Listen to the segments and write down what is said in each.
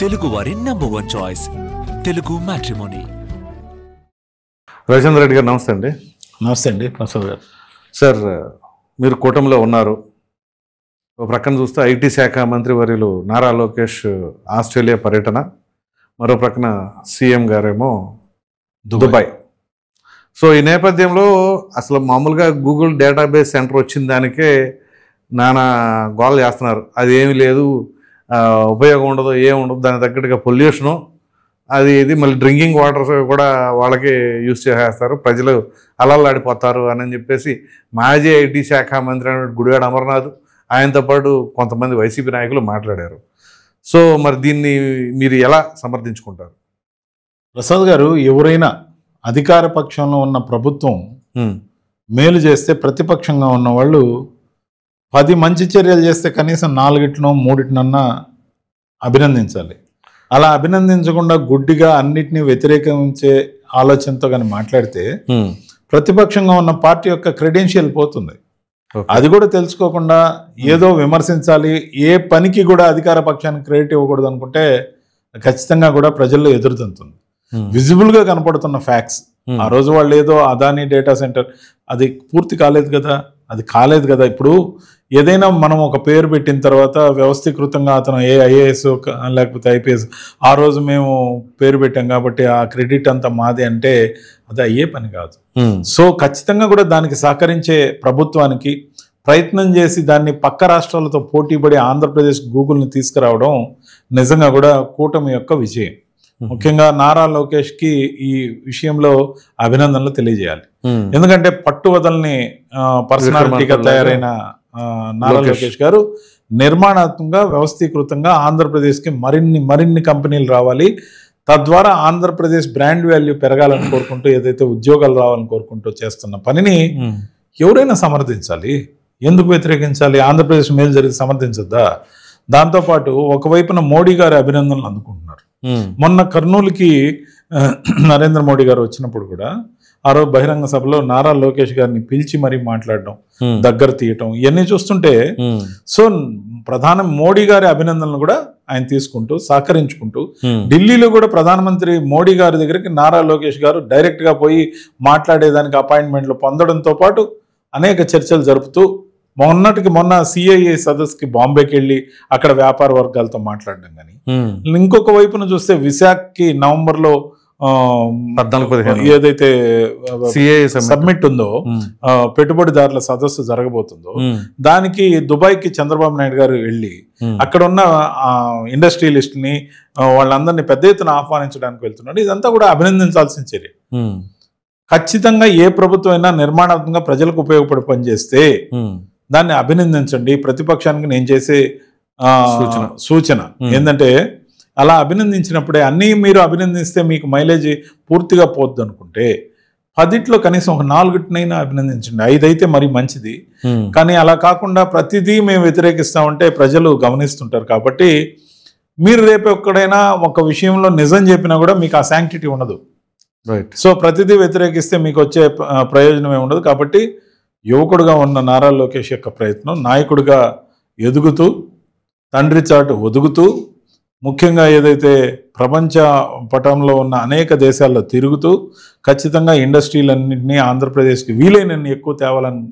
తెలుగు వారి number 1 choice Telugu matrimony. Ravichandra Reddy గారు నమస్తే అండి. నమస్తే అండి ప్రసాద్ గారు. సార్, మీరు కూటమిలో ఉన్నారు. ఒక ప్రక్కన చూస్తే ఐటీ శాఖ మంత్రి వర్యులు నారా లోకేష్ ఆస్ట్రేలియా పర్యటన, మరో ప్రక్కన సీఎం గారేమో దుబాయ్. సో ఈ నేపథ్యంలో అసలు మామూలుగా గూగుల్ డేటాబేస్ సెంటర్ వచ్చిన దానికే నానా గోల్ చేస్తున్నారు. అది ఏమీ లేదు, ఉపయోగం ఉండదు, ఏముండదు, దాని తగ్గట్టుగా పొల్యూషను, అది ఇది మళ్ళీ డ్రింకింగ్ వాటర్ కూడా వాళ్ళకి యూజ్ చేసేస్తారు, ప్రజలు అలల్లాడిపోతారు అని చెప్పేసి మాజీ ఐటీ శాఖ మంత్రి అయిన గుడివాడ అమర్నాథ్, ఆయనతో పాటు కొంతమంది వైసీపీ నాయకులు మాట్లాడారు. సో మరి దీన్ని మీరు ఎలా సమర్థించుకుంటారు? ప్రసాద్ గారు, ఎవరైనా అధికార పక్షంలో ఉన్న ప్రభుత్వం మేలు చేస్తే ప్రతిపక్షంగా ఉన్న వాళ్ళు 10 మంచి చర్యలు చేస్తే కనీసం 4 3 అభినందించాలి. అలా అభినందించకుండా గుడ్డిగా అన్నిటినీ వ్యతిరేకించే ఆలోచనతో కానీ మాట్లాడితే ప్రతిపక్షంగా ఉన్న పార్టీ యొక్క క్రెడెన్షియల్ పోతుంది. అది కూడా తెలుసుకోకుండా ఏదో విమర్శించాలి, ఏ పనికి కూడా అధికార పక్షానికి క్రెడిట్ ఇవ్వకూడదు అనుకుంటే ఖచ్చితంగా కూడా ప్రజల్లో ఎదురుతుంటుంది. విజిబుల్గా కనపడుతున్న ఫ్యాక్ట్స్, ఆ రోజు వాళ్ళు ఏదో అదానీ డేటా సెంటర్, అది పూర్తి కాలేదు కదా, అది కాలేదు కదా. ఇప్పుడు ఏదైనా మనం ఒక పేరు పెట్టిన తర్వాత వ్యవస్థీకృతంగా అతను ఐఏఎస్ లేకపోతే ఐపీఎస్, ఆ రోజు మేము పేరు పెట్టాం కాబట్టి ఆ క్రెడిట్ అంతా మాది అంటే అది అయ్యే పని కాదు. సో ఖచ్చితంగా కూడా దానికి సహకరించే ప్రభుత్వానికి ప్రయత్నం చేసి దాన్ని పక్క రాష్ట్రాలతో పోటీపడి ఆంధ్రప్రదేశ్ గూగుల్ని తీసుకురావడం నిజంగా కూడా కూటమి యొక్క విజయం. ముఖ్యంగా నారా లోకేష్కి ఈ విషయంలో అభినందనలు తెలియజేయాలి. ఎందుకంటే పట్టు వదలని పర్సనాలిటీగా తయారైన నారా లోకేష్ గారు నిర్మాణాత్మకంగా వ్యవస్థీకృతంగా ఆంధ్రప్రదేశ్కి మరిన్ని కంపెనీలు రావాలి, తద్వారా ఆంధ్రప్రదేశ్ బ్రాండ్ వాల్యూ పెరగాలని కోరుకుంటూ, ఏదైతే ఉద్యోగాలు రావాలని కోరుకుంటూ చేస్తున్న పనిని ఎవరైనా సమర్థించాలి. ఎందుకు వ్యతిరేకించాలి? ఆంధ్రప్రదేశ్ మేలు జరిగి సమర్థించద్దా? దాంతోపాటు ఒకవైపున మోడీ గారి అభినందనలు అందుకుంటున్నారు. మొన్న కర్నూలుకి నరేంద్ర మోడీ గారు వచ్చినప్పుడు కూడా ఆ రోజు బహిరంగ సభలో నారా లోకేష్ గారిని పిలిచి మరీ మాట్లాడడం, దగ్గర తీయటం, ఇవన్నీ చూస్తుంటే సో ప్రధాని మోడీ గారి అభినందనలు కూడా ఆయన తీసుకుంటూ సహకరించుకుంటూ ఢిల్లీలో కూడా ప్రధానమంత్రి మోడీ గారి దగ్గరికి నారా లోకేష్ గారు డైరెక్ట్ గా పోయి మాట్లాడేదానికి అపాయింట్మెంట్లు పొందడంతో పాటు అనేక చర్చలు జరుపుతూ మొన్న సిఐఏ సదస్సుకి బాంబేకి వెళ్ళి అక్కడ వ్యాపార వర్గాలతో మాట్లాడడం కానీ, ఇంకొక వైపున చూస్తే విశాఖకి నవంబర్లో 14-15 ఏదైతే సబ్మిట్ ఉందో, పెట్టుబడిదారుల సదస్సు జరగబోతుందో, దానికి దుబాయ్కి చంద్రబాబు నాయుడు గారు వెళ్ళి అక్కడ ఉన్న ఇండస్ట్రియలిస్ట్ని వాళ్ళందరినీ పెద్ద ఎత్తున ఆహ్వానించడానికి వెళ్తున్నాడు. ఇదంతా కూడా అభినందించాల్సిన చర్య. ఖచ్చితంగా ఏ ప్రభుత్వం అయినా నిర్మాణాత్మకంగా ప్రజలకు ఉపయోగపడి పనిచేస్తే దాన్ని అభినందించండి. ప్రతిపక్షానికి నేను చేసే సూచన ఏంటంటే, అలా అభినందించినప్పుడే అన్నీ మీరు అభినందిస్తే మీకు మైలేజ్ పూర్తిగా పోద్ది అనుకుంటే 10 కనీసం ఒక 4 అభినందించండి. 5 అయితే మరి మంచిది. కానీ అలా కాకుండా ప్రతిదీ మేము వ్యతిరేకిస్తామంటే ప్రజలు గమనిస్తుంటారు. కాబట్టి మీరు రేపు ఎక్కడైనా ఒక విషయంలో నిజం చెప్పినా కూడా మీకు ఆ శాంక్టిటీ ఉండదు. సో ప్రతిదీ వ్యతిరేకిస్తే మీకు వచ్చే ప్రయోజనమే ఉండదు. కాబట్టి యువకుడుగా ఉన్న నారా లోకేష్ యొక్క ప్రయత్నం నాయకుడిగా ఎదుగుతూ, తండ్రి చాటు ఒదుగుతూ, ముఖ్యంగా ఏదైతే ప్రపంచ పటంలో ఉన్న అనేక దేశాల్లో తిరుగుతూ ఖచ్చితంగా ఇండస్ట్రీలన్నింటినీ ఆంధ్రప్రదేశ్కి వీలైనన్ని ఎక్కువ తేవాలని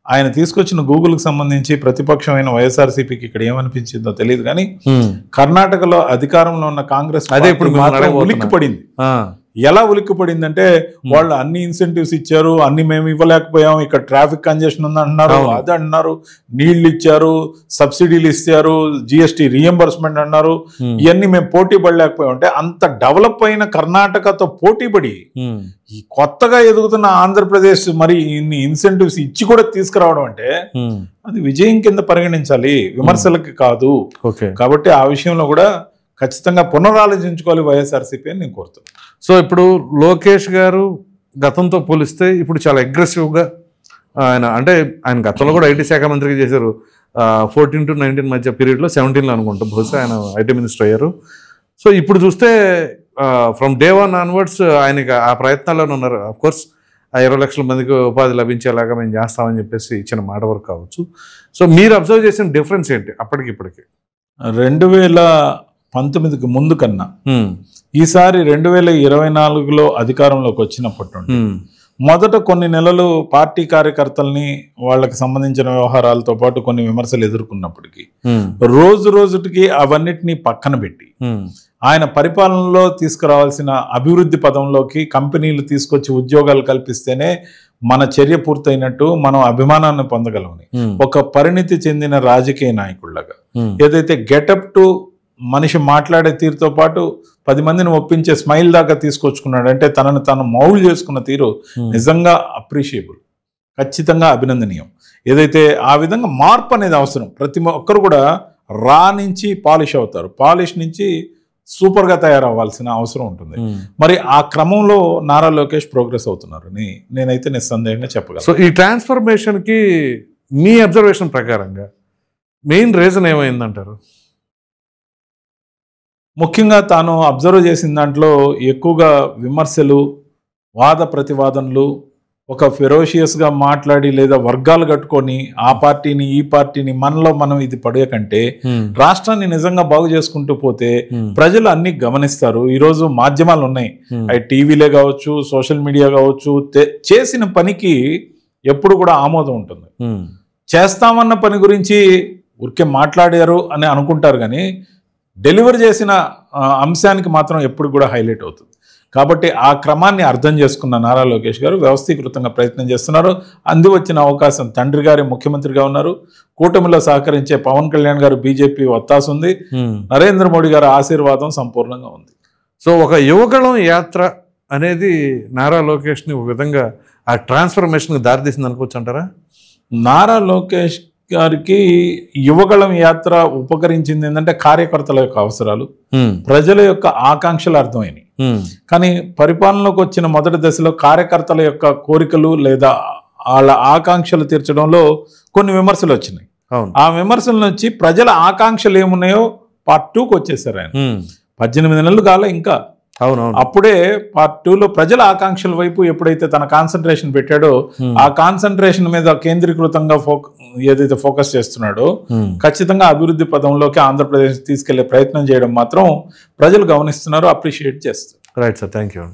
ఆయన తీసుకొచ్చిన గూగుల్కి సంబంధించి ప్రతిపక్షమైన వైఎస్ఆర్సీపీకి ఇక్కడ ఏమనిపించిందో తెలియదు కానీ కర్ణాటకలో అధికారంలో ఉన్న కాంగ్రెస్ ఉలిక్కిపడింది. ఎలా ఉలిక్కిపడిందంటే, వాళ్ళు అన్ని ఇన్సెంటివ్స్ ఇచ్చారు, అన్ని మేము ఇవ్వలేకపోయాం, ఇక్కడ ట్రాఫిక్ కంజెషన్ ఉంది అంటున్నారు, అది అంటున్నారు, నీళ్లు ఇచ్చారు, సబ్సిడీలు ఇచ్చారు, జిఎస్టీ రీఎంబర్స్మెంట్ అన్నారు, ఇవన్నీ మేము పోటీ పడలేకపోయాం. అంటే అంత డెవలప్ అయిన కర్ణాటకతో పోటీపడి ఈ కొత్తగా ఎదుగుతున్న ఆంధ్రప్రదేశ్ మరి ఇన్ని ఇన్సెంటివ్స్ ఇచ్చి కూడా తీసుకురావడం అంటే అది విజయం కింద పరిగణించాలి, విమర్శలకి కాదు. కాబట్టి ఆ విషయంలో కూడా ఖచ్చితంగా పునరాలోచించుకోవాలి వైఎస్ఆర్సీపీ అని నేను కోరుతున్నాను. సో ఇప్పుడు లోకేష్ గారు గతంతో పోలిస్తే ఇప్పుడు చాలా అగ్రెసివ్గా ఆయన గతంలో కూడా ఐటీ శాఖ మంత్రిగా చేశారు. 14 to 19 మధ్య పీరియడ్లో 17లో అనుకుంటా బహుశా ఆయన ఐటీ మినిస్టర్ అయ్యారు. సో ఇప్పుడు చూస్తే ఫ్రమ్ డే 1 ఆన్వర్డ్స్ ఆయనకి ఆ ప్రయత్నాల్లోనే ఉన్నారు. అఫ్కోర్స్ ఆ 20 లక్షల మందికి ఉపాధి లభించేలాగా మేము చేస్తామని చెప్పేసి ఇచ్చిన మాట వరకు కావచ్చు. సో మీరు అబ్జర్వ్ చేసిన డిఫరెన్స్ ఏంటి అప్పటికి ఇప్పటికి? 2019కి ముందు కన్నా ఈసారి 2024లో అధికారంలోకి వచ్చినప్పటి నుండి మొదట కొన్ని నెలలు పార్టీ కార్యకర్తల్ని వాళ్ళకి సంబంధించిన వ్యవహారాలతో పాటు కొన్ని విమర్శలు ఎదుర్కొన్నప్పటికీ రోజు రోజుకి అవన్నిటినీ పక్కన పెట్టి ఆయన పరిపాలనలో తీసుకురావాల్సిన అభివృద్ధి పదంలోకి కంపెనీలు తీసుకొచ్చి ఉద్యోగాలు కల్పిస్తేనే మన చర్య పూర్తయినట్టు మనం అభిమానాన్ని పొందగలమని ఒక పరిణితి చెందిన రాజకీయ నాయకుళ్ళగా ఏదైతే గెటప్ టు మనిషి మాట్లాడే తీరుతో పాటు 10 మందిని ఒప్పించే స్మైల్ దాకా తీసుకొచ్చుకున్నాడు అంటే తనను తాను మౌల్ చేసుకున్న తీరు నిజంగా అప్రిషియబుల్, ఖచ్చితంగా అభినందనీయం. ఏదైతే ఆ విధంగా మార్పు అనేది అవసరం. ప్రతి ఒక్కరు కూడా రా నుంచి పాలిష్ అవుతారు, పాలిష్ నుంచి సూపర్గా తయారవ్వాల్సిన అవసరం ఉంటుంది. మరి ఆ క్రమంలో నారా లోకేష్ ప్రోగ్రెస్ అవుతున్నారని నేనైతే నిస్సందేహంగా చెప్పగలను. సో ఈ ట్రాన్స్ఫర్మేషన్కి మీ అబ్జర్వేషన్ ప్రకారంగా మెయిన్ రీజన్ ఏమైందంటారు? ముఖ్యంగా తాను అబ్జర్వ్ చేసిన దాంట్లో ఎక్కువగా విమర్శలు, వాద ప్రతివాదనలు, ఒక ఫెరోషియస్గా మాట్లాడి లేదా వర్గాలు కట్టుకొని ఆ పార్టీని ఈ పార్టీని మనలో మనం ఇది పడే కంటే రాష్ట్రాన్ని నిజంగా బాగు చేసుకుంటూ పోతే ప్రజలు అన్ని గమనిస్తారు. ఈరోజు మాధ్యమాలు ఉన్నాయి, అవి టీవీలే కావచ్చు, సోషల్ మీడియా కావచ్చు, చేసిన పనికి ఎప్పుడు కూడా ఆమోదం ఉంటుంది. చేస్తామన్న పని గురించి ఊరికే మాట్లాడారు అని అనుకుంటారు కానీ డెలివర్ చేసిన అంశానికి మాత్రం ఎప్పుడు కూడా హైలైట్ అవుతుంది. కాబట్టి ఆ క్రమాన్ని అర్థం చేసుకున్న నారా లోకేష్ గారు వ్యవస్థీకృతంగా ప్రయత్నం చేస్తున్నారు. అంది వచ్చిన అవకాశం, తండ్రి గారి ముఖ్యమంత్రిగా ఉన్నారు, కూటమిలో సహకరించే పవన్ కళ్యాణ్ గారు బీజేపీ ఒత్తాసు ఉంది, నరేంద్ర మోడీ గారి ఆశీర్వాదం సంపూర్ణంగా ఉంది. సో ఒక యువగళం యాత్ర అనేది నారా లోకేష్ని ఒక విధంగా ఆ ట్రాన్స్ఫర్మేషన్కి దారితీసింది అనుకోవచ్చు అంటారా? నారా లోకేష్ గారికి యువగళం యాత్ర ఉపకరించింది ఏంటంటే కార్యకర్తల యొక్క అవసరాలు, ప్రజల యొక్క ఆకాంక్షలు అర్థమైనవి. కానీ పరిపాలనలోకి వచ్చిన మొదటి దశలో కార్యకర్తల యొక్క కోరికలు లేదా వాళ్ళ ఆకాంక్షలు తీర్చడంలో కొన్ని విమర్శలు వచ్చినాయి. ఆ విమర్శల నుంచి ప్రజల ఆకాంక్షలు ఏమున్నాయో పార్ట్ 2కి వచ్చేసారు ఆయన. 18 నెలలు కాలే ఇంకా. అప్పుడే పార్ట్ 2లో ప్రజల ఆకాంక్షల వైపు ఎప్పుడైతే తన కాన్సన్ట్రేషన్ పెట్టాడో ఆ కాన్సన్ట్రేషన్ మీద కేంద్రీకృతంగా ఏదైతే ఫోకస్ చేస్తున్నాడో ఖచ్చితంగా అభివృద్ధి పదంలోకి ఆంధ్రప్రదేశ్ తీసుకెళ్లే ప్రయత్నం చేయడం మాత్రం ప్రజలు గమనిస్తున్నారు, అప్రిషియేట్ చేస్తారు. Right sir, thank you.